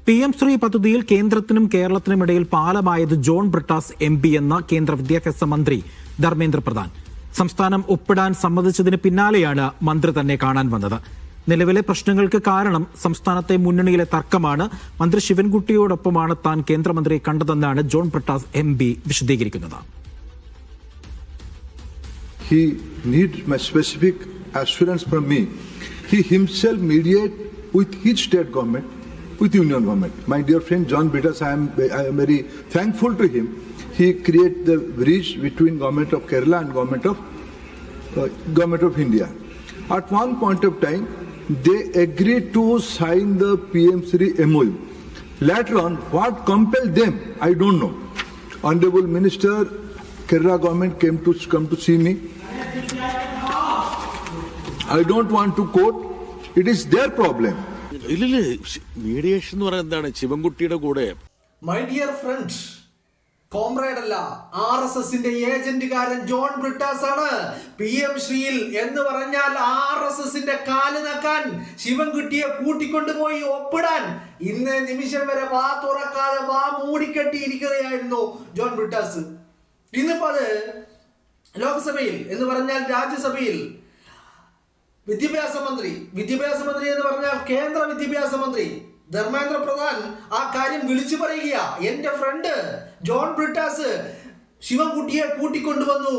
PM Shri പദ്ധതിയിൽ കേന്ദ്രത്തിനും കേരളത്തിനും ഇടയിൽ പാലമായത് ജോൺ ബ്രിട്ടാസ് MP എന്ന കേന്ദ്ര വിദ്യാഭ്യാസ മന്ത്രി ധർമ്മേന്ദ്ര പ്രധാൻ. സംസ്ഥാനം ഒപ്പിടാൻ സമ്മതിച്ചതിന് പിന്നാലെയാണ് മന്ത്രി തന്നെ കാണാൻ വന്നത്. നിലവിലെ പ്രശ്നങ്ങൾക്ക് കാരണം സംസ്ഥാനത്തെ മുന്നണിയിലെ തർക്കമാണ്. മന്ത്രി ശിവൻകുട്ടിയോടൊപ്പമാണ് താൻ കേന്ദ്രമന്ത്രിയെ കണ്ടതെന്നാണ് ജോൺ ബ്രിട്ടാസ് MP വിശദീകരിക്കുന്നത്. He needs my specific assurance from me. He himself mediate with his state government, with union government. My dear friend John Brittas, I am very thankful to him. He create the bridge between government of Kerala and government of India. At one point of time, they agreed to sign the PM3 MOU. Later on, what compelled them, I don't know. Honorable Minister, Kerala government came to see me. I don't want to quote. It is their problem. Mediation എന്ന് പറയുന്നത് എന്താണ്? ശിവൻകുട്ടിയുടെ കൂടെ my dear front, comrade അല്ല, RSSന്റെ ഏജന്റുകാരൻ ജോൺ ബ്രിട്ടാസ് ആണ്. PM ശ്രീയിൽ എന്ന് പറഞ്ഞാൽ RSSന്റെ കാല് നക്കാൻ ശിവൻകുട്ടിയെ കൂട്ടിക്കൊണ്ടുപോയി ഒപ്പിടാൻ ഇന്ന് നിമിഷം വരെ വാ തുറക്കാതെ വാ മൂടിക്കെട്ടിയിരിക്കുകയായിരുന്നു ജോൺ ബ്രിട്ടാസ്. ഇന്നിപ്പോ അത് ലോക്സഭയിൽ എന്ന് പറഞ്ഞാൽ രാജ്യസഭയിൽ വിദ്യാഭ്യാസ മന്ത്രി എന്ന് പറഞ്ഞാൽ കേന്ദ്ര വിദ്യാഭ്യാസ മന്ത്രി ധർമ്മേന്ദ്ര പ്രധാൻ ആ കാര്യം വിളിച്ചു പറയുക. എന്റെ ഫ്രണ്ട് ജോൺ ബ്രിട്ടാസ് ശിവൻകുട്ടിയെ കൂട്ടിക്കൊണ്ടുവന്നു.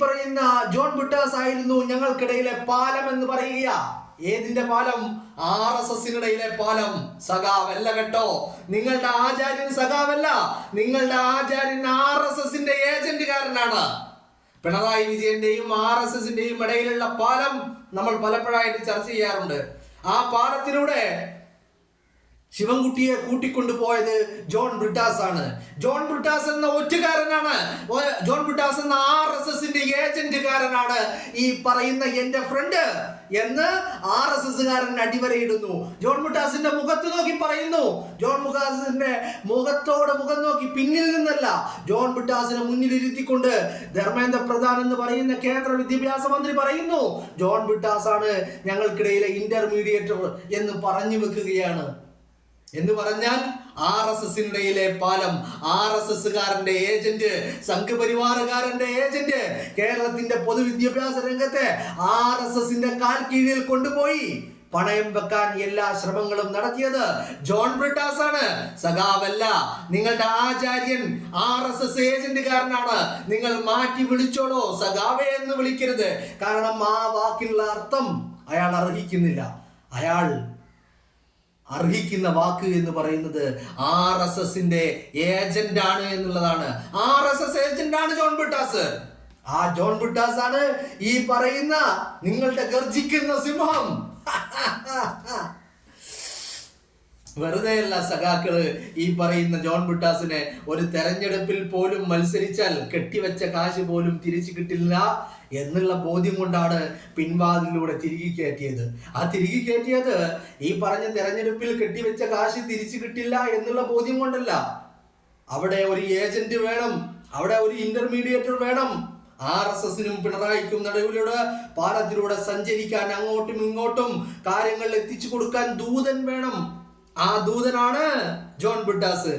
പറയുന്ന ജോൺ ബ്രിട്ടാസ് ആയിരുന്നു ഞങ്ങൾക്കിടയിലെ പാലം എന്ന് പറയുക. ഏതിന്റെ പാലം? RSSനിടയിലെ പാലം. സഖാവല്ല കേട്ടോ, നിങ്ങളുടെ ആചാര്യൻ സഖാവല്ല, നിങ്ങളുടെ ആചാര്യൻ RSSന്റെ ഏജന്റുകാരനാണ്. പിണറായി വിജയന്റെയും RSSന്റെയും ഇടയിലുള്ള പാലം നമ്മൾ പലപ്പോഴായിട്ട് ചർച്ച ചെയ്യാറുണ്ട്. ആ പാലത്തിലൂടെ ശിവൻകുട്ടിയെ കൂട്ടിക്കൊണ്ടുപോയത് ജോൺ ബ്രിട്ടാസ് ആണ്. ജോൺ ബ്രിട്ടാസ് എന്ന ഒറ്റുകാരനാണ്, ജോൺ ബ്രിട്ടാസ് എന്ന RSSന്റെ ഏജന്റുകാരനാണ് ഈ പറയുന്ന എന്റെ ഫ്രണ്ട് എന്ന് RSSകാരൻ അടിവരയിടുന്നു. ജോൺ ബ്രിട്ടാസിന്റെ മുഖത്ത് നോക്കി പറയുന്നു. ജോൺ ബ്രിട്ടാസിന്റെ മുഖത്തോട് മുഖം നോക്കി, പിന്നിൽ നിന്നല്ല, ജോൺ ബ്രിട്ടാസിനെ മുന്നിലിരുത്തിക്കൊണ്ട് ധർമ്മേന്ദ്ര പ്രധാൻ എന്ന് പറയുന്ന കേന്ദ്ര വിദ്യാഭ്യാസ മന്ത്രി പറയുന്നു ജോൺ ബ്രിട്ടാസ് ആണ് ഞങ്ങൾക്കിടയിലെ ഇന്റർമീഡിയേറ്റർ എന്ന് പറഞ്ഞു വെക്കുകയാണ്. എന്ന് പറഞ്ഞാൽ RSSനിടയിലെ പാലം, RSSകാരന്റെ ഏജന്റ്, സംഘപരിവാറുകാരന്റെ ഏജന്റ് കേരളത്തിന്റെ പൊതുവിദ്യാഭ്യാസ രംഗത്തെ RSSന്റെ കാൽ കീഴിൽ കൊണ്ടുപോയി പണയം വെക്കാൻ എല്ലാ ശ്രമങ്ങളും നടത്തിയത് ജോൺ ബ്രിട്ടാസ് ആണ്. സഖാവല്ല, നിങ്ങളുടെ ആചാര്യൻ RSS ഏജന്റുകാരനാണ്. നിങ്ങൾ മാറ്റി വിളിച്ചോളൂ, സഖാവേ എന്ന് വിളിക്കരുത്. കാരണം ആ വാക്കിനുള്ള അർത്ഥം അയാൾ അർഹിക്കുന്നില്ല. അയാൾ അർഹിക്കുന്ന വാക്ക് എന്ന് പറയുന്നത് RSSന്റെ ഏജന്റ് ആണ് എന്നുള്ളതാണ്. RSS ഏജന്റ് ആണ് ജോൺ ബ്രിട്ടാസ്. ആ ജോൺ ബ്രിട്ടാസ് ആണ് ഈ പറയുന്ന നിങ്ങളുടെ ഗർജിക്കുന്ന സിംഹം. വെറുതെയല്ല സഖാക്കള് ഈ പറയുന്ന ജോൺ ബ്രിട്ടാസിനെ ഒരു തെരഞ്ഞെടുപ്പിൽ പോലും മത്സരിച്ചാൽ കെട്ടിവെച്ച കാശ് പോലും തിരിച്ചു കിട്ടില്ല എന്നുള്ള ബോധ്യം കൊണ്ടാണ് പിൻവാതിലൂടെ തിരികെ കയറ്റിയത്. ആ തിരികെ കയറ്റിയത് ഈ പറഞ്ഞ തെരഞ്ഞെടുപ്പിൽ കെട്ടിവെച്ച കാശ് തിരിച്ചു കിട്ടില്ല എന്നുള്ള ബോധ്യം കൊണ്ടല്ല. അവിടെ ഒരു ഏജന്റ് വേണം, അവിടെ ഒരു ഇന്റർമീഡിയേറ്റർ വേണം. RSSനും പിണറായിക്കും നടുവിലൂടെ പാലത്തിലൂടെ സഞ്ചരിക്കാൻ, അങ്ങോട്ടും ഇങ്ങോട്ടും കാര്യങ്ങൾ എത്തിച്ചു കൊടുക്കാൻ ദൂതൻ വേണം. ആ ദൂതനാണ് ജോൺ ബ്രിട്ടാസ്,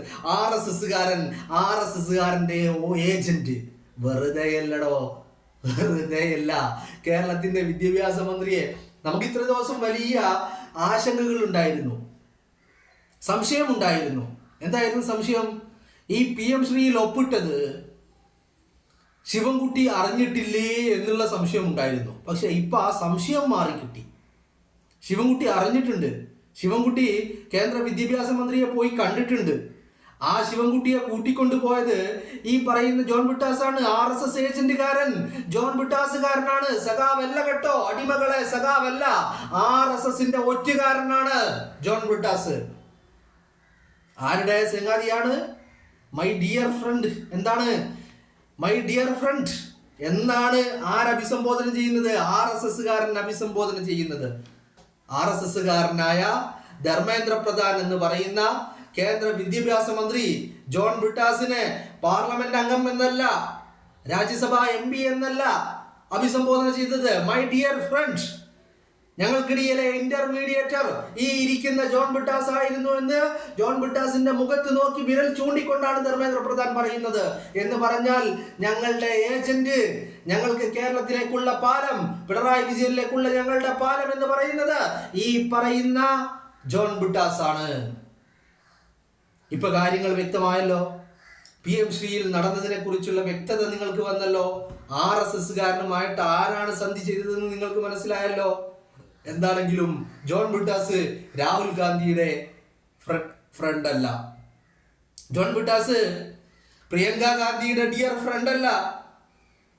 RSSകാരന്റെ ഏജന്റ്. വെറുതെയല്ലടോ, വെറുതെയല്ല. കേരളത്തിന്റെ വിദ്യാഭ്യാസ മന്ത്രിയെ നമുക്ക് ഇത്ര ദിവസം വലിയ ആശങ്കകൾ ഉണ്ടായിരുന്നു, സംശയമുണ്ടായിരുന്നു. എന്തായിരുന്നു സംശയം? ഈ PM ശ്രീയിൽ ഒപ്പിട്ടത് ശിവൻകുട്ടി അറിഞ്ഞിട്ടില്ലേ എന്നുള്ള സംശയം ഉണ്ടായിരുന്നു. പക്ഷെ ഇപ്പൊ ആ സംശയം മാറിക്കിട്ടി. ശിവൻകുട്ടി അറിഞ്ഞിട്ടുണ്ട്. ശിവൻകുട്ടി കേന്ദ്ര വിദ്യാഭ്യാസ മന്ത്രിയെ പോയി കണ്ടിട്ടുണ്ട്. ആ ശിവൻകുട്ടിയെ കൂട്ടിക്കൊണ്ടുപോയത് ഈ പറയുന്ന ജോൺ ബ്രിട്ടാസ് ആണ്. RSS ഏജന്റുകാരൻ John ബ്രിട്ടാസുകാരനാണ്. സഖാവല്ല കേട്ടോ അടിമകളെ, സഖാവല്ല, RSSന്റെ ഒറ്റുകാരനാണ് ജോൺ ബ്രിട്ടാസ്. ആരുടെ ചങ്ങാതിയാണ്? My dear friend. എന്താണ് മൈ ഡിയർ ഫ്രണ്ട് എന്നാണ് ആരഭിസംബോധന ചെയ്യുന്നത്? RSSകാരൻ അഭിസംബോധന ചെയ്യുന്നത്. RSSകാരനായ ധർമ്മേന്ദ്ര പ്രധാൻ എന്ന് പറയുന്ന കേന്ദ്ര വിദ്യാഭ്യാസ മന്ത്രി ജോൺ ബ്രിട്ടാസിനെ പാർലമെന്റ് അംഗം എന്നല്ല, രാജ്യസഭ MP എന്നല്ല അഭിസംബോധന ചെയ്തത്. മൈ ഡിയർ ഫ്രണ്ട്, ഞങ്ങൾക്കിടയിലെ ഇന്റർമീഡിയേറ്റർ ഈ ഇരിക്കുന്ന ജോൺ ബ്രിട്ടാസ് ആയിരുന്നു എന്ന് ജോൺ ബ്രിട്ടാസിന്റെ മുഖത്ത് നോക്കി വിരൽ ചൂണ്ടിക്കൊണ്ടാണ് ധർമ്മേന്ദ്ര പ്രധാൻ പറയുന്നത്. എന്ന് പറഞ്ഞാൽ ഞങ്ങളുടെ ഏജന്റ്, ഞങ്ങൾക്ക് കേരളത്തിലേക്കുള്ള പാലം, പിണറായി വിജയനിലേക്കുള്ള ഞങ്ങളുടെ പാലം എന്ന് പറയുന്നത് ഈ പറയുന്ന ജോൺ ബ്രിട്ടാസ് ആണ്. ഇപ്പൊ കാര്യങ്ങൾ വ്യക്തമായല്ലോ. PM ശ്രീയിൽ നടന്നതിനെ കുറിച്ചുള്ള വ്യക്തത നിങ്ങൾക്ക് വന്നല്ലോ. RSSകാരനുമായിട്ട് ആരാണ് സന്ധി ചെയ്തതെന്ന് നിങ്ങൾക്ക് മനസ്സിലായല്ലോ. എന്താണെങ്കിലും ജോൺ ബ്രിട്ടാസ് രാഹുൽ ഗാന്ധിയുടെ ഫ്രണ്ട് അല്ല. ജോൺ ബ്രിട്ടാസ് പ്രിയങ്ക ഗാന്ധിയുടെ ഡിയർ ഫ്രണ്ട് അല്ല.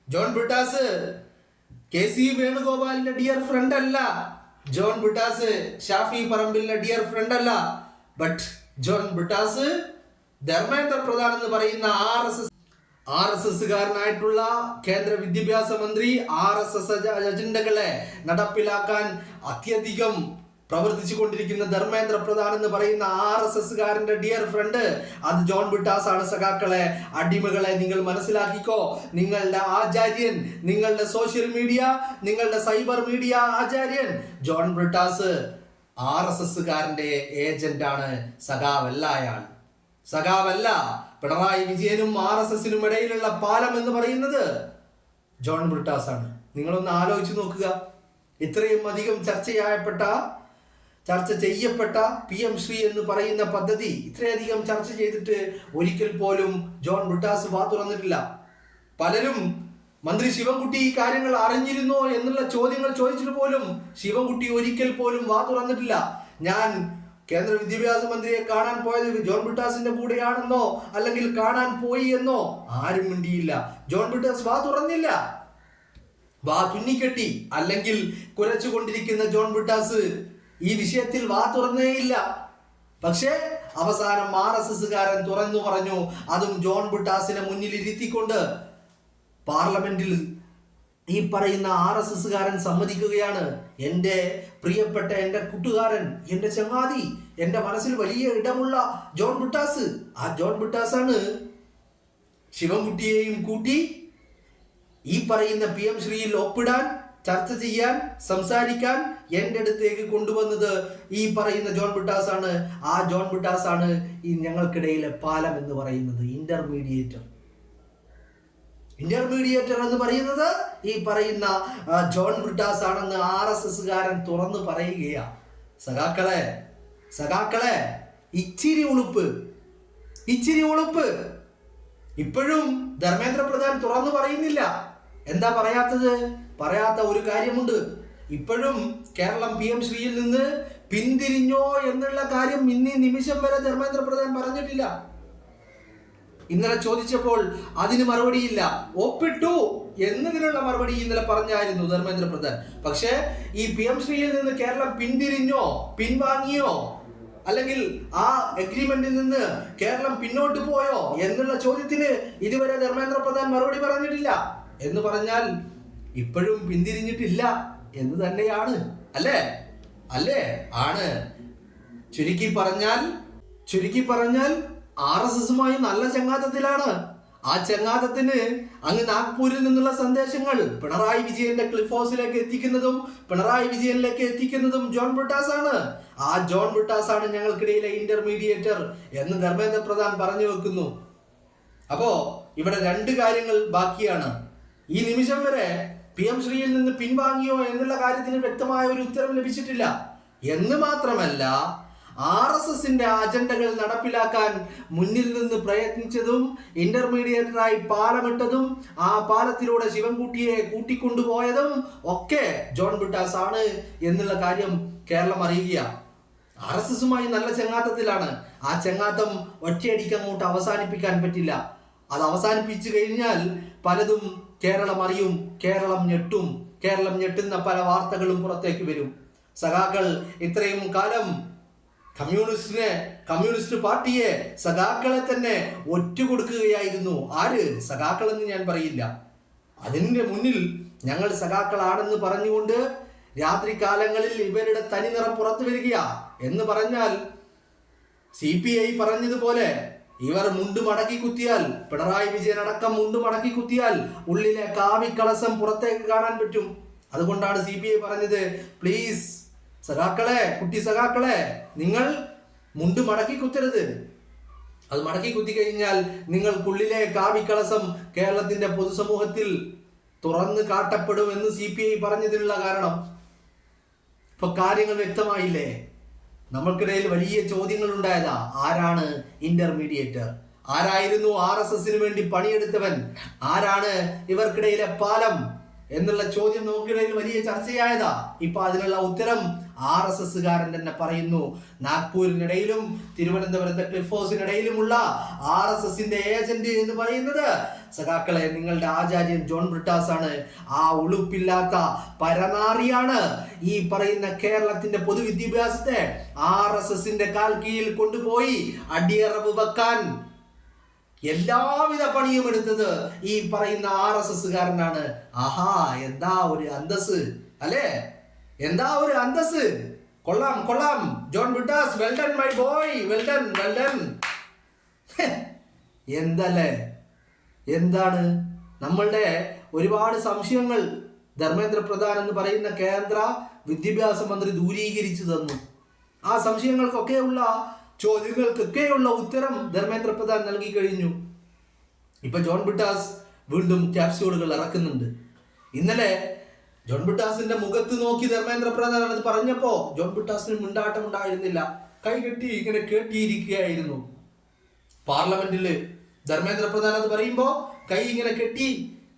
ജോൺ ബ്രിട്ടാസ് KC വേണുഗോപാലിന്റെ ഡിയർ ഫ്രണ്ട് അല്ല. ജോൺ ബ്രിട്ടാസ് ഷാഫി പറമ്പിലിന്റെ ഡിയർ ഫ്രണ്ട് അല്ല. ബട്ട് ജോൺ ബ്രിട്ടാസ് ധർമ്മേന്ദ്ര പ്രധാൻ എന്ന് പറയുന്ന RSSകാരനായിട്ടുള്ള കേന്ദ്ര വിദ്യാഭ്യാസ മന്ത്രി RSS അജണ്ടകളെ നടപ്പിലാക്കാൻ അത്യധികം പ്രവർത്തിച്ചു കൊണ്ടിരിക്കുന്ന ധർമ്മേന്ദ്ര പ്രധാൻ എന്ന് പറയുന്ന RSSകാരന്റെ ഡിയർ ഫ്രണ്ട് അത് ജോൺ ബ്രിട്ടാസ് ആണ്. സഖാക്കളെ, അടിമകളെ, നിങ്ങൾ മനസ്സിലാക്കിക്കോ. നിങ്ങളുടെ ആചാര്യൻ, നിങ്ങളുടെ സോഷ്യൽ മീഡിയ, നിങ്ങളുടെ സൈബർ മീഡിയ ആചാര്യൻ ജോൺ ബ്രിട്ടാസ് RSSകാരന്റെ ഏജന്റ് ആണ്. സഖാവല്ല അയാൾ, സഖാവല്ല. പിണറായി വിജയനും RSSനും ഇടയിലുള്ള പാലം എന്ന് പറയുന്നത് ജോൺ ബ്രിട്ടാസ് ആണ്. നിങ്ങളൊന്ന് ആലോചിച്ച് നോക്കുക. ഇത്രയും അധികം ചർച്ച ചെയ്യപ്പെട്ട PM ശ്രീ എന്ന് പറയുന്ന പദ്ധതി ഇത്രയധികം ചർച്ച ചെയ്തിട്ട് ഒരിക്കൽ പോലും ജോൺ ബ്രിട്ടാസ് വാ തുറന്നിട്ടില്ല. പലരും മന്ത്രി ശിവൻകുട്ടി ഈ കാര്യങ്ങൾ അറിഞ്ഞിരുന്നോ എന്നുള്ള ചോദ്യങ്ങൾ ചോദിച്ചിട്ട് പോലും ശിവൻകുട്ടി ഒരിക്കൽ പോലും വാ തുറന്നിട്ടില്ല. ഞാൻ കേന്ദ്ര വിദ്യാഭ്യാസ മന്ത്രിയെ കാണാൻ പോയത് ജോൺ ബ്രിട്ടാസിന്റെ കൂടെയാണെന്നോ അല്ലെങ്കിൽ കാണാൻ പോയി എന്നോ ആരും മിണ്ടിയില്ല. ജോൺ ബ്രിട്ടാസ് വാ തുറന്നില്ല, വാ തുന്നിക്കെട്ടി. അല്ലെങ്കിൽ കുരച്ചുകൊണ്ടിരിക്കുന്ന ജോൺ ബ്രിട്ടാസ് ഈ വിഷയത്തിൽ വാ തുറന്നേയില്ല. പക്ഷേ അവസാനം RSSകാരൻ തുറന്നു പറഞ്ഞു. അതും ജോൺ ബ്രിട്ടാസിനെ മുന്നിൽ ഇരുത്തിക്കൊണ്ട് പാർലമെന്റിൽ ഈ പറയുന്ന RSSകാരൻ സമ്മതിക്കുകയാണ്. എൻ്റെ പ്രിയപ്പെട്ട എൻ്റെ കൂട്ടുകാരൻ, എൻ്റെ ചങ്ങാതി, എൻ്റെ മനസ്സിൽ വലിയ ഇടമുള്ള ജോൺ ബ്രിട്ടാസ്, ആ ജോൺ ബ്രിട്ടാസ് ആണ് ശിവൻകുട്ടിയെയും കൂട്ടി ഈ പറയുന്ന PM ശ്രീയിൽ ഒപ്പിടാൻ, ചർച്ച ചെയ്യാൻ, സംസാരിക്കാൻ എൻ്റെ അടുത്തേക്ക് കൊണ്ടുവന്നത്. ഈ പറയുന്ന ജോൺ ബ്രിട്ടാസ് ആണ്. ആ ജോൺ ബ്രിട്ടാസ് ആണ് ഈ ഞങ്ങൾക്കിടയിലെ പാലം എന്ന് പറയുന്നത്. ഇന്റർമീഡിയേറ്റർ എന്ന് പറയുന്നത് ഈ പറയുന്ന ജോൺ ബ്രിട്ടാസ് ആണെന്ന് RSSകാരൻ തുറന്നു പറയുകയാ. സഖാക്കളെ, ഇച്ചിരി ഉളുപ്പ്. ഇപ്പോഴും ധർമ്മേന്ദ്ര പ്രധാൻ തുറന്നു പറയുന്നില്ല. എന്താ പറയാത്ത ഒരു കാര്യമുണ്ട്. ഇപ്പോഴും കേരളം PM ശ്രീയിൽ നിന്ന് പിന്തിരിഞ്ഞോ എന്നുള്ള കാര്യം ഇന്നീ നിമിഷം വരെ ധർമ്മേന്ദ്ര പ്രധാൻ പറഞ്ഞിട്ടില്ല. ഇന്നലെ ചോദിച്ചപ്പോൾ അതിന് മറുപടിയില്ല. ഒപ്പിട്ടു എന്നതിനുള്ള മറുപടി ഇന്നലെ പറഞ്ഞായിരുന്നു ധർമ്മേന്ദ്ര പ്രധാൻ. പക്ഷേ ഈ PM ശ്രീയിൽ നിന്ന് കേരളം പിന്തിരിഞ്ഞോ, പിൻവാങ്ങിയോ, അല്ലെങ്കിൽ ആ എഗ്രിമെന്റിൽ നിന്ന് കേരളം പിന്നോട്ട് പോയോ എന്നുള്ള ചോദ്യത്തിന് ഇതുവരെ ധർമ്മേന്ദ്ര പ്രധാൻ മറുപടി പറഞ്ഞിട്ടില്ല. എന്ന് പറഞ്ഞാൽ ഇപ്പോഴും പിന്തിരിഞ്ഞിട്ടില്ല എന്ന് തന്നെയാണ്. അല്ലേ? ആണ്. ചുരുക്കി പറഞ്ഞാൽ RSSുമായി നല്ല ചങ്ങാത്തത്തിലാണ്. ആ ചങ്ങാത്തത്തിന് അങ്ങ് നാഗ്പൂരിൽ നിന്നുള്ള സന്ദേശങ്ങൾ പിണറായി വിജയന്റെ ക്ലിഫ് ഹൗസിലേക്ക് എത്തിക്കുന്നതും പിണറായി വിജയനിലേക്ക് എത്തിക്കുന്നതും ജോൺ ബ്രിട്ടാസ് ആണ്. ആ ജോൺ ബ്രിട്ടാസ് ആണ് ഞങ്ങൾക്കിടയിലെ ഇന്റർമീഡിയേറ്റർ എന്ന് ധർമ്മേന്ദ്ര പ്രധാൻ പറഞ്ഞു വെക്കുന്നു. അപ്പോ ഇവിടെ രണ്ട് കാര്യങ്ങൾ ബാക്കിയാണ്. ഈ നിമിഷം വരെ PM ശ്രീയിൽ നിന്ന് പിൻവാങ്ങിയോ എന്നുള്ള കാര്യത്തിന് വ്യക്തമായ ഒരു ഉത്തരം ലഭിച്ചിട്ടില്ല. എന്ന് മാത്രമല്ല RSSന്റെ അജണ്ടകൾ നടപ്പിലാക്കാൻ മുന്നിൽ നിന്ന് പ്രയത്നിച്ചതും ഇന്റർമീഡിയറ്ററായി പാലമിട്ടതും ആ പാലത്തിലൂടെ ശിവൻകുട്ടിയെ കൂട്ടിക്കൊണ്ടുപോയതും ഒക്കെ ജോൺ ബ്രിട്ടാസ് ആണ് എന്നുള്ള കാര്യം കേരളം അറിയുക. RSSുമായി നല്ല ചങ്ങാത്തത്തിലാണ്. ആ ചങ്ങാത്തം ഒറ്റയടിക്ക് അങ്ങോട്ട് അവസാനിപ്പിക്കാൻ പറ്റില്ല. അത് അവസാനിപ്പിച്ചു കഴിഞ്ഞാൽ പലതും കേരളം അറിയും, കേരളം ഞെട്ടും. കേരളം ഞെട്ടുന്ന പല വാർത്തകളും പുറത്തേക്ക് വരും. സഖാക്കൾ ഇത്രയും കാലം കമ്മ്യൂണിസ്റ്റ് പാർട്ടിയെ, സഖാക്കളെ തന്നെ ഒറ്റുകൊടുക്കുകയായിരുന്നു. ആര്? സഖാക്കളെന്ന് ഞാൻ പറയില്ല. അതിൻ്റെ മുന്നിൽ ഞങ്ങൾ സഖാക്കളാണെന്ന് പറഞ്ഞുകൊണ്ട് രാത്രി കാലങ്ങളിൽ ഇവരുടെ തനിനിറം പുറത്തു വരികയാ. എന്ന് പറഞ്ഞാൽ CPI പറഞ്ഞതുപോലെ ഇവർ മുണ്ട് മടക്കി കുത്തിയാൽ, പിണറായി വിജയൻ അടക്കം മുണ്ട് മടക്കി കുത്തിയാൽ ഉള്ളിലെ കാവിക്കളസം പുറത്തേക്ക് കാണാൻ പറ്റും. അതുകൊണ്ടാണ് CPI പറഞ്ഞത്, പ്ലീസ് സഖാക്കളെ, കുട്ടി സഖാക്കളെ, നിങ്ങൾ മുണ്ട് മടക്കി കുത്തരുത്. അത് മടക്കി കുത്തി കഴിഞ്ഞാൽ നിങ്ങൾക്കുള്ളിലെ കാവിക്കളസം കേരളത്തിന്റെ പൊതുസമൂഹത്തിൽ തുറന്നു കാട്ടപ്പെടുമെന്ന് CPI പറഞ്ഞതിനുള്ള കാരണം. ഇപ്പൊ കാര്യങ്ങൾ വ്യക്തമായില്ലേ? നമ്മൾക്കിടയിൽ വലിയ ചോദ്യങ്ങൾ ഉണ്ടായതാ. ആരാണ് ഇന്റർമീഡിയേറ്റർ? ആരായിരുന്നു RSSന് വേണ്ടി പണിയെടുത്തവൻ? ആരാണ് ഇവർക്കിടയിലെ പാലം എന്നുള്ള ചോദ്യം നമുക്കിടയിൽ വലിയ ചർച്ചയായതാ. ഇപ്പൊ അതിനുള്ള ഉത്തരം RSSകാരൻ തന്നെ പറയുന്നു. നാഗ്പൂരിനിടയിലും തിരുവനന്തപുരത്തെ ക്ലിഫ് ഹൗസിനിടയിലുമുള്ള RSSന്റെ ഏജന്റ് എന്ന് പറയുന്നത് സഖാക്കളെ നിങ്ങളുടെ ആചാര്യൻ ജോൺ ബ്രിട്ടാസ് ആണ്. ആ ഉളുപ്പില്ലാത്ത പരനാറിയാണ് ഈ പറയുന്ന കേരളത്തിന്റെ പൊതുവിദ്യാഭ്യാസത്തെ RSSന്റെ കാൽ കീഴിൽ കൊണ്ടുപോയി അടിയറവ് വെക്കാൻ എല്ലാവിധ പണിയും എടുത്തത് ഈ പറയുന്ന RSSകാരനാണ്. ആഹാ, എന്താ ഒരു അന്തസ് അല്ലേ? എന്താ ഒരു അന്തസ്! കൊള്ളാം കൊള്ളാം, John Brittas, well done my boy, well done well done. എന്തല്ലേ, എന്താണ് നമ്മളുടെ ഒരുപാട് സംശയങ്ങൾ ധർമ്മേന്ദ്ര പ്രധാൻ എന്ന് പറയുന്ന കേന്ദ്ര വിദ്യാഭ്യാസ മന്ത്രി ദൂരീകരിച്ചു തന്നു. ആ സംശയങ്ങൾക്കൊക്കെയുള്ള ചോദ്യങ്ങൾക്കൊക്കെയുള്ള ഉത്തരം ധർമ്മേന്ദ്ര പ്രധാൻ നൽകി കഴിഞ്ഞു. ഇപ്പൊ ജോൺ ബ്രിട്ടാസ് വീണ്ടും ക്യാപ്സ്യൂളുകൾ ഇറക്കുന്നുണ്ട്. ഇന്നലെ ജോൺ ബ്രിട്ടാസിന്റെ മുഖത്ത് നോക്കി ധർമ്മേന്ദ്ര പ്രധാൻ അത് പറഞ്ഞപ്പോ ജോൺ ബ്രിട്ടാസിന് മിണ്ടാട്ടം ഉണ്ടായിരുന്നില്ല. കൈകെട്ടി ഇങ്ങനെ കേട്ടിയിരിക്കുകയായിരുന്നു. പാർലമെന്റില് ധർമ്മേന്ദ്ര പ്രധാൻ അത് പറയുമ്പോ കൈ ഇങ്ങനെ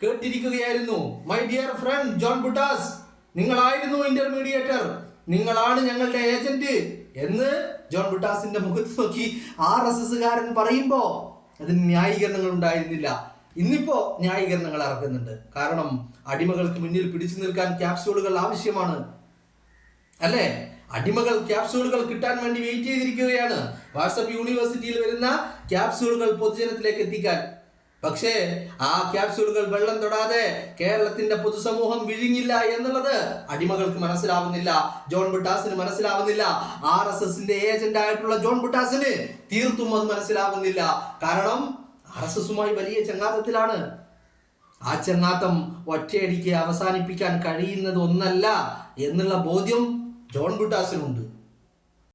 കേട്ടിരിക്കുകയായിരുന്നു. My dear friend John Brittas, നിങ്ങളായിരുന്നു ഇന്റർമീഡിയേറ്റർ, നിങ്ങളാണ് ഞങ്ങളുടെ ഏജന്റ് എന്ന് ജോൺ ബ്രിട്ടാസിന്റെ മുഖത്ത് നോക്കി RSSകാരൻ പറയുമ്പോ അതിന് ന്യായീകരണങ്ങൾ ഉണ്ടായിരുന്നില്ല. ഇന്നിപ്പോ ന്യായീകരണങ്ങൾ ഇറക്കുന്നുണ്ട്. കാരണം അടിമകൾക്ക് മുന്നിൽ പിടിച്ചു നിൽക്കാൻ ക്യാപ്സ്യൂളുകൾ ആവശ്യമാണ്, അല്ലേ? അടിമകൾ ക്യാപ്സ്യൂളുകൾ കിട്ടാൻ വേണ്ടി വെയിറ്റ് ചെയ്തിരിക്കുകയാണ്. വാട്സപ്പ് യൂണിവേഴ്സിറ്റിയിൽ വരുന്ന ക്യാപ്സ്യൂളുകൾ പൊതുജനത്തിലേക്ക് എത്തിക്കാൻ. പക്ഷേ ആ ക്യാപ്സ്യൂളുകൾ വെള്ളം തൊടാതെ കേരളത്തിന്റെ പൊതുസമൂഹം വിഴുങ്ങില്ല എന്നുള്ളത് അടിമകൾക്ക് മനസ്സിലാവുന്നില്ല, ജോൺ ബ്രിട്ടാസിന് മനസ്സിലാവുന്നില്ല. RSSന്റെ ഏജന്റ് ആയിട്ടുള്ള ജോൺ ബ്രിട്ടാസിന് തീർത്തും അത് മനസ്സിലാവുന്നില്ല. കാരണം RSSുമായി വലിയ ചങ്ങാത്തത്തിലാണ്. ആ ചങ്ങാത്തം ഒറ്റയടിക്ക് അവസാനിപ്പിക്കാൻ കഴിയുന്നത് ഒന്നല്ല എന്നുള്ള ബോധ്യം ജോൺ ബ്രിട്ടാസിനുണ്ട്.